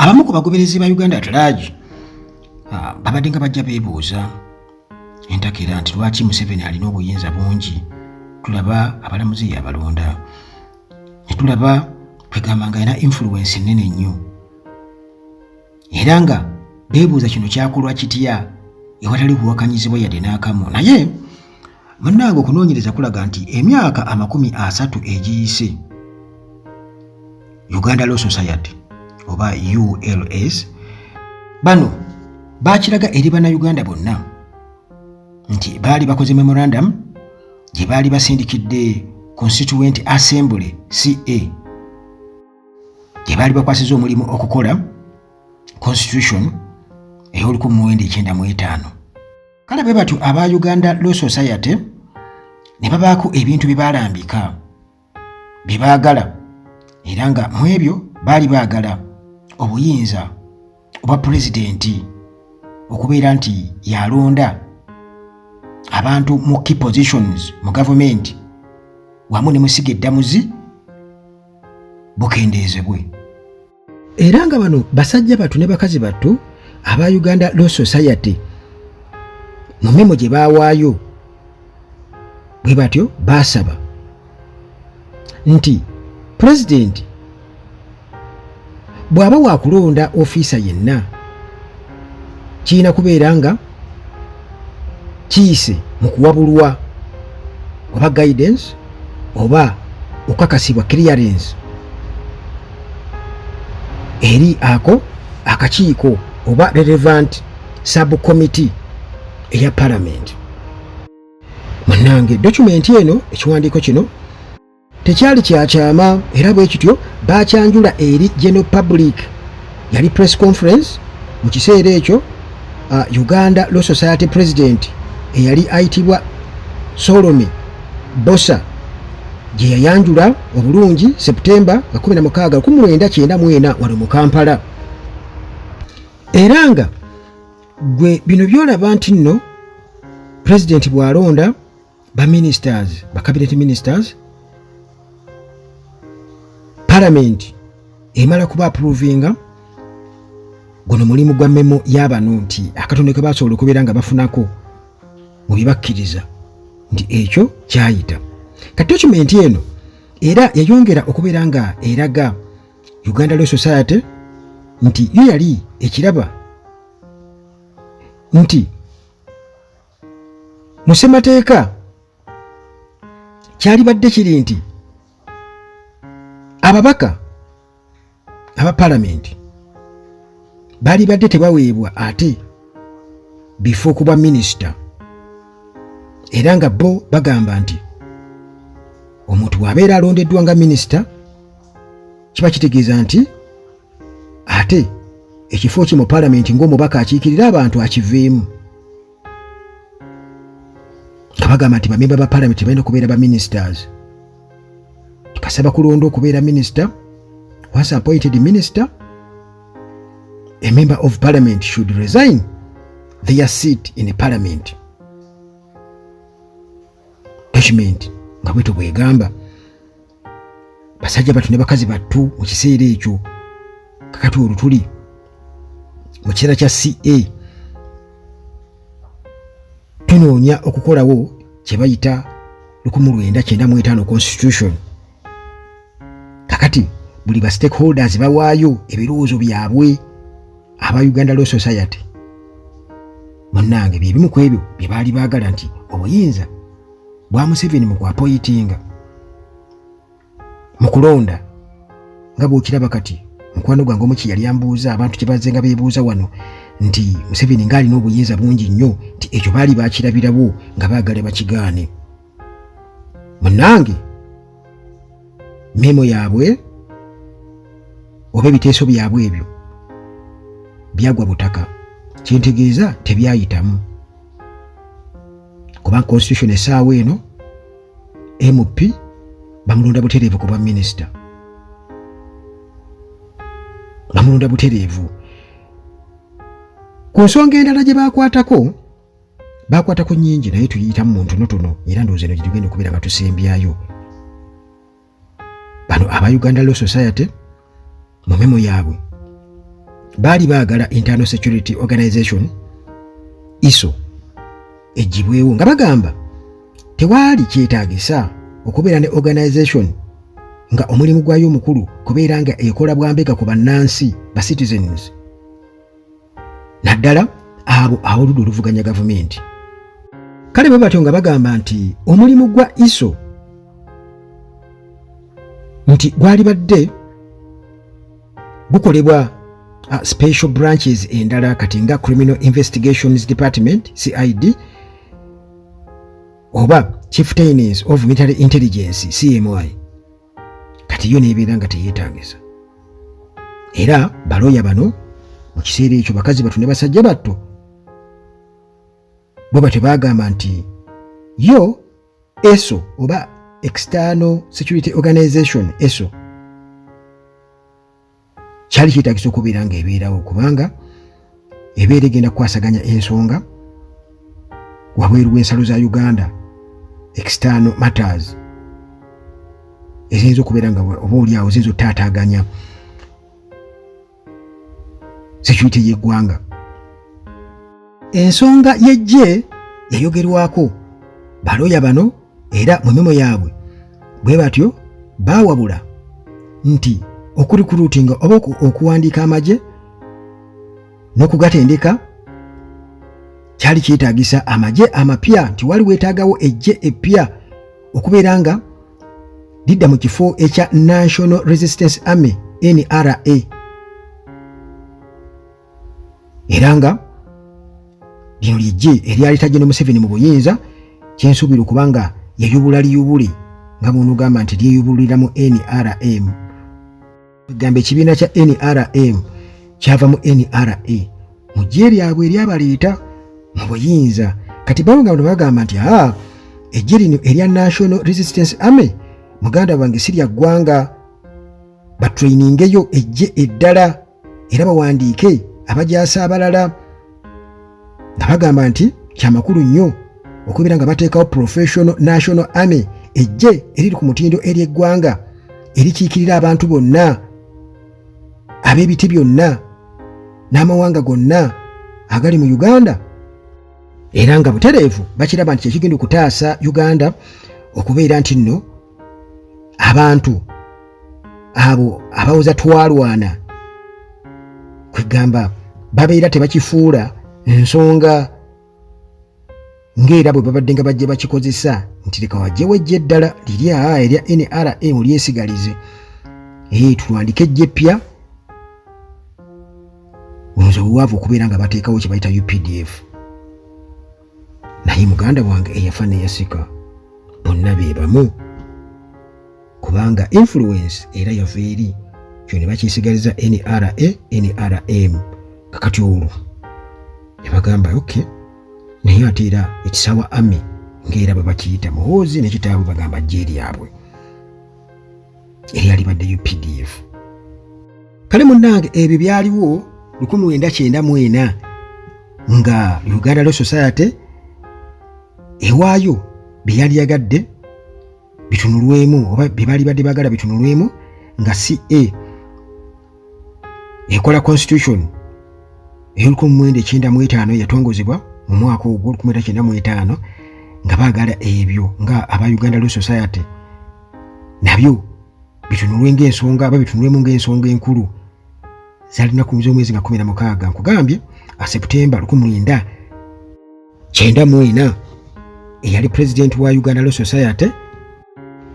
abamu ku bagoberezi ba Uganda at large babadde nga bajja beebuuza entakera nti lwaki Museveni alina obuyinza bungi. Tulaba abalamuzi yabalonda, ne tulaba kwegamba nga alina influence nnene nnyo, era nga beebuuza kino kyakolwa kitya ewatali kuwakanyizibwa yadde n'akamu. Naye munnange okunoonyereza kulaga nti emyaka 30 egiyise Uganda Law Society oba ULS bano baakiraga eri bannayuganda bonna nti baali bakoze memorandum gye baali basindikidde Constituent Assembly CA gye baali bakwasiza omulimu okukola Constitution ey'Ol1995. Kale bwe batyo aba Uganda Law Society ne babaako ebintu bye baalambika bye baagala, era nga mu ebyo baali baagala obuyinza obwa pulezidenti okubeera nti yalonda abantu mu key positions mu government wamu ne musiga eddamuzi bukendeezebwe. Era nga bano basajja battu ne bakazi battu aba Uganda Law Society mu memo gye baawaayo bwe batyo baasaba nti pulezidenti bw'aba waakulonda ofiisa yenna kirina kubeera nga kiyise mu kuwabulwa oba guidance oba okukakasibwa clearance eri ako akakiiko oba relevant subcommittee eya parliament. Munnange dokumenti eno, ekiwandiiko kino tekyali kyakyama, era bwe kityo baakyanjula eri general public. Yali press conference mu kiseera ekyo Uganda Law Society president eyali ayitibwa Solomon Bosa gye yayanjula obulungi September 16, 1994 wano mu Kampala. Era nga gwe bino byolaba nti nno president bw'alonda ba ministers, ba cabinet ministers, parliament emala kuba approvinga guno mulimu gwa memo y'abano nti akatonde ke basobola okubeera nga bafunako mu bibakkiriza nti ekyo kyayita. Kati dokumenti eno era yayongera okubeera nga eraga Uganda Law Society nti yo yali ekiraba nti mu ssemateeka kyali badde kiri nti ababaka aba parliament baali badde tebaweebwa ate bifo okuba minisita, era nga bo bagamba nti omuntu bw'abeera alondeddwa nga minisita kiba kitegeeza nti ate ekifo kye mu parliament ng'omubaka akiikirira abantu akiveemu. Nga bagamba nti bamemba ba parliament balina okubeera ba ministers. Tukasaba kulonda okubeera minister. Once appointed minister, a member of parliament should resign their seat in the parliament. Document nga bwetyo bwegamba basajja battu ne bakazi battu mu kiseera ekyo kakati olwo tuli mu kiseera kya CA tunoonya okukolawo kye bayita 1995 constitution. Kakati buli ba stakeholders bawaayo ebirowoozo byabwe aba Uganda Law Society. Munnange bye bimu ku ebyo bye baali baagala nti obuyinza bwa Museveni mu kuapoyitinga mu kulonda nga bw'okiraba kati mukwano gwange omuki yali ambuuza abantu kye bazze nga beebuuza wano nti Museveni ng'alina obuyinza bungi nnyo nti ekyo baali baakirabirawo nga baagala bakigaane. Munnange memo yaabwe oba ebiteeso byabwe ebyo byagwa butaka, kyentegeeza tebyayitamu kuba constitution essaawa eno MP bamulonda butereevu kuba minisita, bamulonda butereevu. Ku nsonga endala gye bakwatako nnyingi naye tuyiyitamu mu ntonotono era ndowooza eno gye tugenda okubeera nga tusembyayo. Bano aba Uganda Law Society mu memo yaabwe baali baagala Internal Security Organization ISO ejjibwewo nga bagamba tewaali kyetaagisa okubeera ne organization nga omulimu gwayo omukulu kubeera nga ekola bwambega ku bannansi ba citizens naddala abo awoludde oluvuganya gavumenti. Kale bwe batyo nga bagamba nti omulimu gwa ISO nti gwali badde gukolebwa special branches endala kati nga Criminal Investigations Department CID oba Chieftains of Military Intelligence CMI kati yo nebeera nga teyeetaagisa. Era baloya bano mu kiseera ekyo bakazi batu ne basajja batto bwe batyo bagamba nti yo ESO oba External Security Organization ESO kyali kyetaagisa okubeera nga ebeerawo kubanga ebeera egenda kukwasaganya ensonga wabweru w'ensalo za Uganda external matters eziyinza okubeera nga oba oliawo ziyinza otaataaganya security y'eggwanga. Ensonga y'eggye yayogerwako baloya bano era mu memo yaabwe bwe batyo baawabula nti okurikuruutinga oba okuwandiika amagye n'okugatendeka kyali kyetaagisa amagye amapya nti wali weetaagawo eggye eppya okubeera nga lidda mu kifo ekya National Resistance Army NRA era nga lino ly'eggye eryaleeta General Museveni mu buyinza kyensuubira okubanga yayubula liyubule nga bw'ono gamba nti lyeyubulira mu NRM. Gamba ekibiina kya NRM kyava mu NRA mu ggye lyabwe eryabaleeta mu buyinza kati bano nga bagamba nti eggye lino erya National Resistance Army muganda wange si lya ggwanga batrainingeyo eggye eddala era bawandiike abajaasa abalala nga bagamba nti kyamakulu nnyo okubeera nga bateekawo Professional National Army eggye eriri ku mutindo ery'eggwanga erikiikirira abantu bonna ab'ebiti byonna n'amawanga gonna agali mu Uganda era nga butereevu bakiraba nti kyekigenda okutaasa Uganda okubeera nti nno abantu abo abawoza twalwana kwegamba babeera tebakifuula ensonga ng'era bwe babadde nga bajja bakikozesa nti leka wajjewo eggye eddala lirya erya NRM lyesigalize tulwandike eggye eppya oyinza obwavu okubeera nga bateekawo kye bayita UPDF naye muganda wange eyafa neyasika bonna be bamu kubanga influence era yava eri kyo ne bakisigaliza NRA NRM kakati olwo ne bagamba okay naye ate era ekisawa Army ng'era bwe bakiyita muhoozi nekitaabwe bagamba ggye lyabwe eryali badde UPDF. Kale munnange ebyo byaliwo 1994 nga Uganda Law Society ewaayo bye yali yagadde bitunulwemu oba bye bali badde bagala bitunulwemu nga CA ekola constitution ey'olukumi yatongozebwa mu mwaka ogw'1995 nga baagala ebyo nga aba Uganda Law Society nabyo bitunulwe ng'ensonga aba bitunulwemu ng'ensonga enkulu zalina ku mwezi nga 16 nkugambye Septemba 1994 eyali president wa Uganda Law Society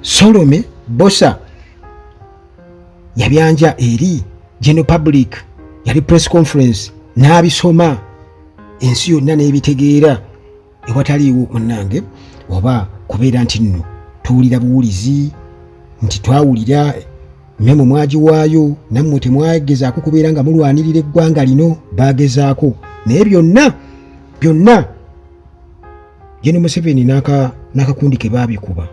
Solome Bosa yabyanja eri general public yali press conference n'abisoma ensi yonna n'ebitegeera ewataliiwo munnange oba kubeera nti nno tuwulira buwulizi nti twawulira memo mwagiwaayo nammwe temwagezaako kubeera nga mulwanirira eggwanga lino baagezaako naye byonna General Museveni n'akakundi ke baabikuba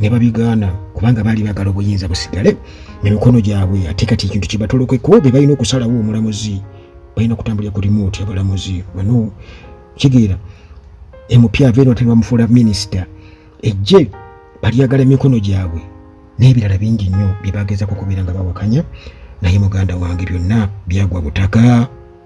ne babigaana kubanga baali baagala obuyinza busigale mu mikono gyabwe ate kati ekintu kye batolokeko be balina okusalawo omulamuzi balina okutambulira ku remote abalamuzi bano kitegeera empya aveeno atali bamufuula minisita ejje balyagala emikono gyabwe n'ebirala bingi nnyo bye baagezako kubeera nga bawakanya naye muganda wange byonna byagwa butaka.